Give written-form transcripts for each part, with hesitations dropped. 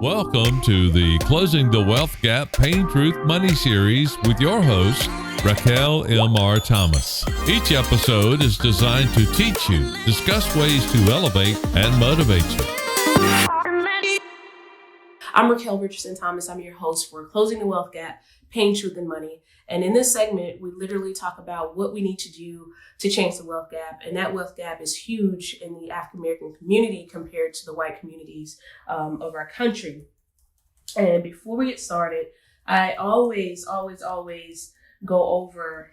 Welcome to the Closing the Wealth Gap Pain Truth Money series with your host, Raquel M.R. Thomas. Each episode is designed to teach you, discuss ways to elevate, and motivate you. I'm Raquel Richardson Thomas. I'm your host for Closing the Wealth Gap, Pain, Truth, and Money. And in this segment, we literally talk about what we need to do to change the wealth gap. And that wealth gap is huge in the African-American community compared to the white communities of our country. And before we get started, I always go over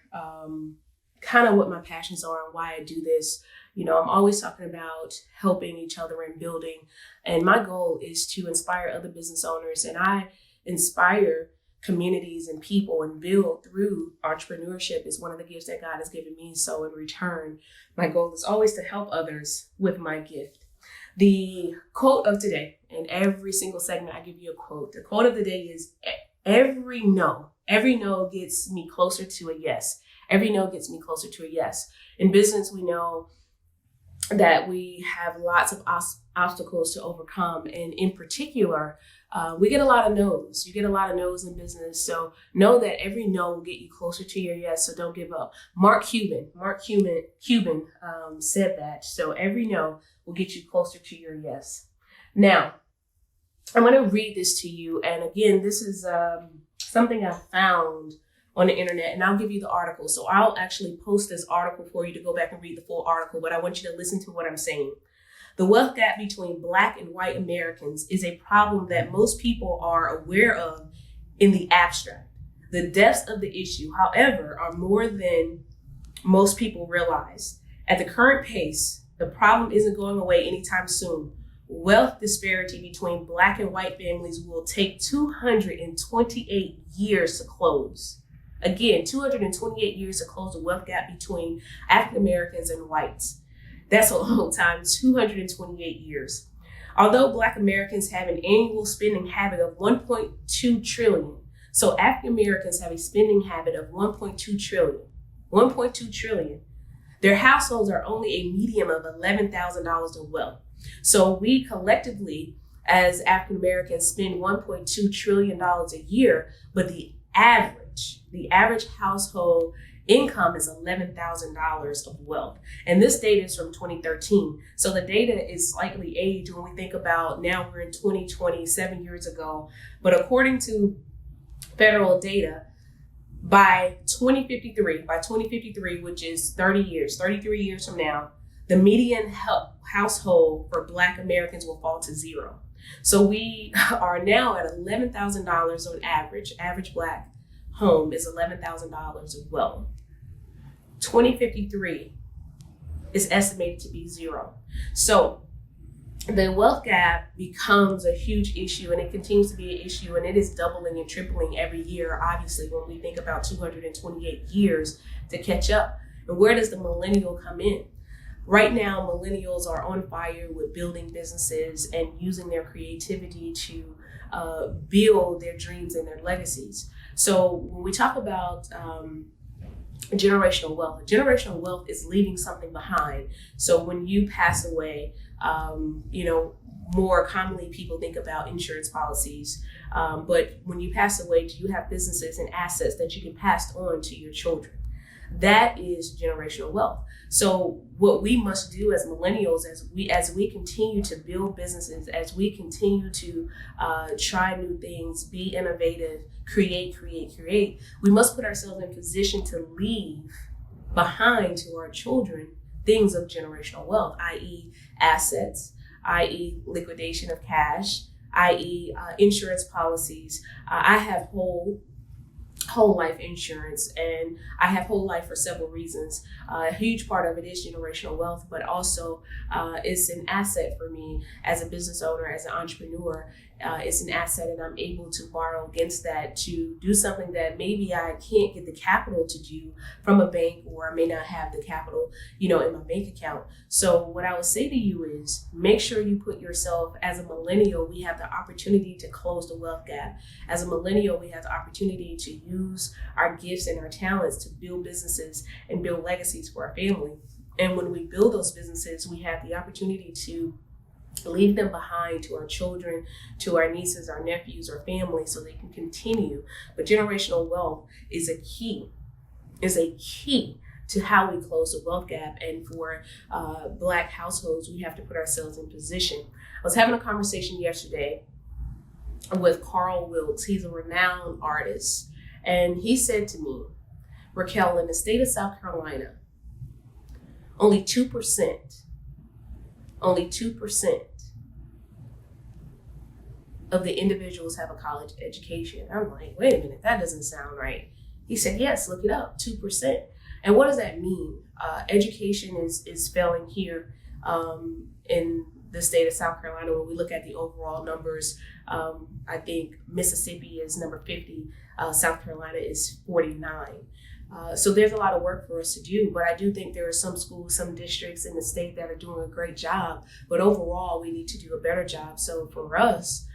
kind of what my passions are and why I do this. You know, I'm always talking about helping each other and building. And my goal is to inspire other business owners. And I inspire communities and people and build through entrepreneurship is one of the gifts that God has given me. So in return, my goal is always to help others with my gift. The quote of today, in every single segment, I give you a quote. The quote of the day is, every no gets me closer to a yes. Every no gets me closer to a yes. In business, we know that we have lots of obstacles to overcome. And in particular, we get a lot of no's. You get a lot of no's in business. So know that every no will get you closer to your yes. So don't give up. Mark Cuban said that. So every no will get you closer to your yes. Now, I'm going to read this to you. And again, this is something I found on the internet, and I'll give you the article. So I'll actually post this article for you to go back and read the full article, but I want you to listen to what I'm saying. The wealth gap between Black and white Americans is a problem that most people are aware of in the abstract. The depths of the issue, however, are more than most people realize. At the current pace, the problem isn't going away anytime soon. Wealth disparity between Black and white families will take 228 years to close. Again, 228 years to close the wealth gap between African Americans and whites. That's a long time, 228 years. Although Black Americans have an annual spending habit of 1.2 trillion. So African Americans have a spending habit of 1.2 trillion. 1.2 trillion. Their households are only a median of $11,000 of wealth. So we collectively, as African Americans, spend $1.2 trillion a year, but the average household income is $11,000 of wealth. And this data is from 2013. So the data is slightly aged when we think about now we're in 2020, 7 years ago. But according to federal data, by 2053, which is 33 years from now, the median household for Black Americans will fall to zero. So we are now at $11,000 on average. Average Black home is $11,000 of wealth. 2053 is estimated to be zero. So the wealth gap becomes a huge issue, and it continues to be an issue, and it is doubling and tripling every year, obviously, when we think about 228 years to catch up. And where does the millennial come in? Right now, millennials are on fire with building businesses and using their creativity to build their dreams and their legacies. So when we talk about generational wealth is leaving something behind. So when you pass away, more commonly people think about insurance policies. But when you pass away, do you have businesses and assets that you can pass on to your children? That is generational wealth. So what we must do as millennials, as we continue to build businesses, as we continue to try new things, be innovative, create, we must put ourselves in position to leave behind to our children things of generational wealth, i.e. assets, i.e. liquidation of cash, i.e. Insurance policies. I have whole life insurance, and I have whole life for several reasons. A huge part of it is generational wealth, but also it's an asset for me as a business owner, as an entrepreneur. It's an asset, and I'm able to borrow against that to do something that maybe I can't get the capital to do from a bank, or I may not have the capital, in my bank account. So what I would say to you is make sure you put yourself, as a millennial, we have the opportunity to close the wealth gap. As a millennial, we have the opportunity to use our gifts and our talents to build businesses and build legacies for our family. And when we build those businesses, we have the opportunity to leave them behind to our children, to our nieces, our nephews, our family, so they can continue. But generational wealth is a key to how we close the wealth gap. And for Black households, we have to put ourselves in position. I was having a conversation yesterday with Carl Wilkes. He's a renowned artist. And he said to me, Raquel, in the state of South Carolina, only 2% of the individuals have a college education. I'm like, wait a minute, that doesn't sound right. He said, yes, look it up, 2%. And what does that mean? Education is failing here in the state of South Carolina. When we look at the overall numbers, I think Mississippi is number 50, South Carolina is 49. So there's a lot of work for us to do, but I do think there are some schools, some districts in the state that are doing a great job, but overall we need to do a better job. So for us,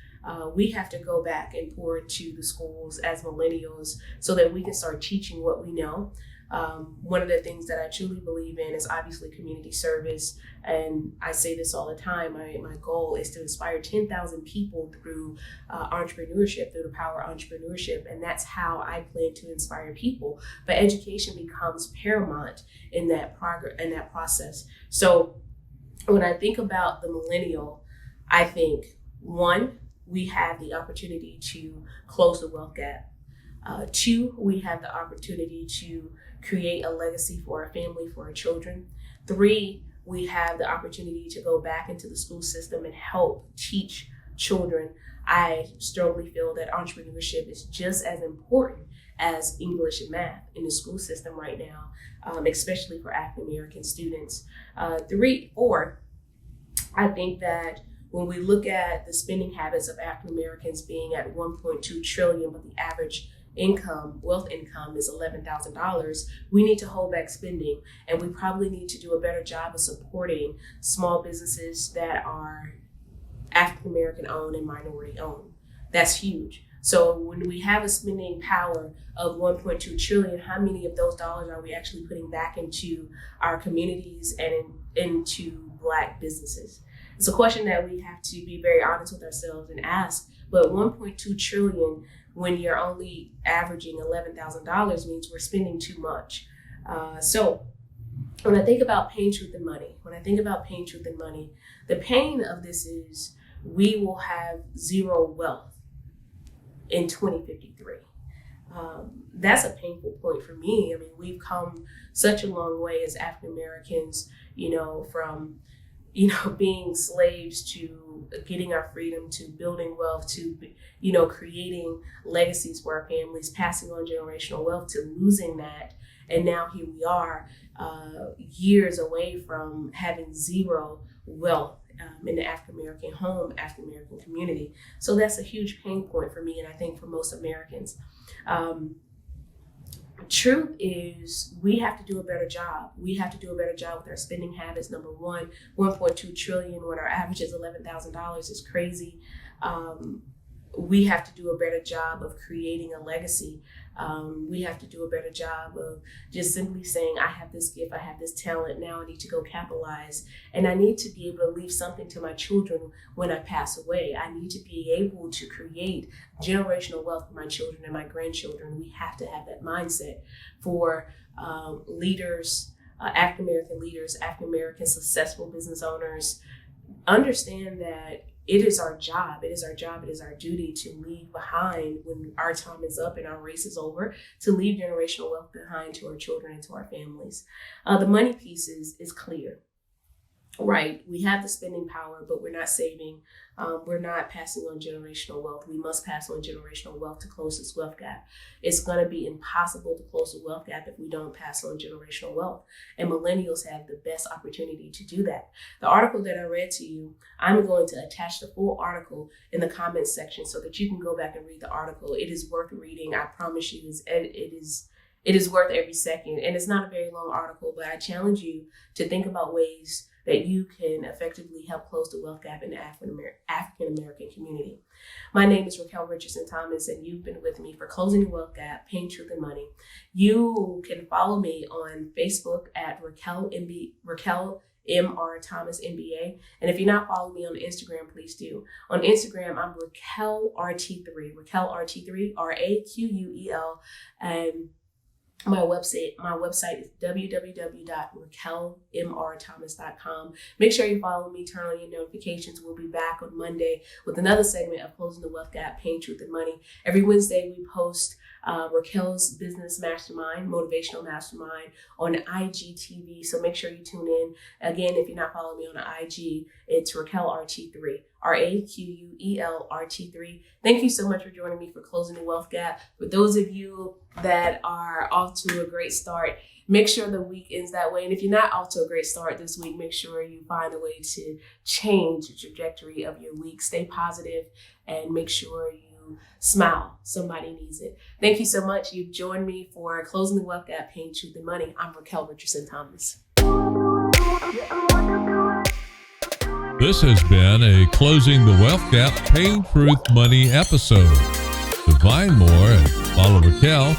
we have to go back and pour into the schools as millennials so that we can start teaching what we know. One of the things that I truly believe in is obviously community service. And I say this all the time. My goal is to inspire 10,000 people through entrepreneurship, through the power of entrepreneurship. And that's how I plan to inspire people. But education becomes paramount in that process. So when I think about the millennial, I think, one, we have the opportunity to close the wealth gap. Two, we have the opportunity to create a legacy for our family, for our children. Three, we have the opportunity to go back into the school system and help teach children. I strongly feel that entrepreneurship is just as important as English and math in the school system right now, especially for African American students. Four, I think that when we look at the spending habits of African Americans being at 1.2 trillion, but the average wealth income is $11,000, we need to hold back spending, and we probably need to do a better job of supporting small businesses that are African American owned and minority owned. That's huge. So when we have a spending power of 1.2 trillion, how many of those dollars are we actually putting back into our communities and into Black businesses? It's a question that we have to be very honest with ourselves and ask. But 1.2 trillion, when you're only averaging $11,000, means we're spending too much. So when I think about pain, truth, and money, the pain of this is we will have zero wealth in 2053. That's a painful point for me. I mean, we've come such a long way as African Americans, from being slaves to getting our freedom, to building wealth, to, creating legacies for our families, passing on generational wealth, to losing that. And now here we are, years away from having zero wealth in the African American home, African American community. So that's a huge pain point for me, and I think for most Americans. Truth is, we have to do a better job. We have to do a better job with our spending habits. Number one, 1.2 trillion when our average is $11,000 is crazy. We have to do a better job of creating a legacy. We have to do a better job of just simply saying, I have this gift, I have this talent, now I need to go capitalize. And I need to be able to leave something to my children when I pass away. I need to be able to create generational wealth for my children and my grandchildren. We have to have that mindset for leaders, African American leaders, African American successful business owners. Understand that it is our job, it is our duty to leave behind, when our time is up and our race is over, to leave generational wealth behind to our children and to our families. The money piece is clear, right? We have the spending power, but we're not saving. We're not passing on generational wealth. We must pass on generational wealth to close this wealth gap. It's going to be impossible to close the wealth gap if we don't pass on generational wealth. And millennials have the best opportunity to do that. The article that I read to you, I'm going to attach the full article in the comments section so that you can go back and read the article. It is worth reading. I promise you, it is worth every second. And it's not a very long article, but I challenge you to think about ways that you can effectively help close the wealth gap in the African American community. My name is Raquel Richardson Thomas, and you've been with me for Closing the Wealth Gap, Pain, Truth, and Money. You can follow me on Facebook at Raquel M.R. Thomas MBA. And if you're not following me on Instagram, please do. On Instagram, I'm Raquel RT3, Raquel RT3, RAQUEL, and my website is www.raquelmrthomas.com. Make sure you follow me, turn on your notifications. We'll be back on Monday with another segment of Closing the Wealth Gap, Pain, Truth, and Money. Every Wednesday, we post Raquel's Business Mastermind, Motivational Mastermind on IGTV. So make sure you tune in. Again, if you're not following me on IG, it's Raquel RT3, RAQUEL RT3. Thank you so much for joining me for Closing the Wealth Gap. For those of you that are off to a great start, make sure the week ends that way. And if you're not off to a great start this week, make sure you find a way to change the trajectory of your week. Stay positive and make sure you smile. Somebody needs it. Thank you so much. You've joined me for Closing the Wealth Gap, Pain, Truth, and Money. I'm Raquel Richardson Thomas. This has been a Closing the Wealth Gap, Pain, Truth, Money episode. To find more and follow Raquel,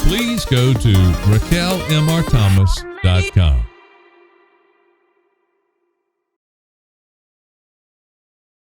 please go to RaquelMRThomas.com.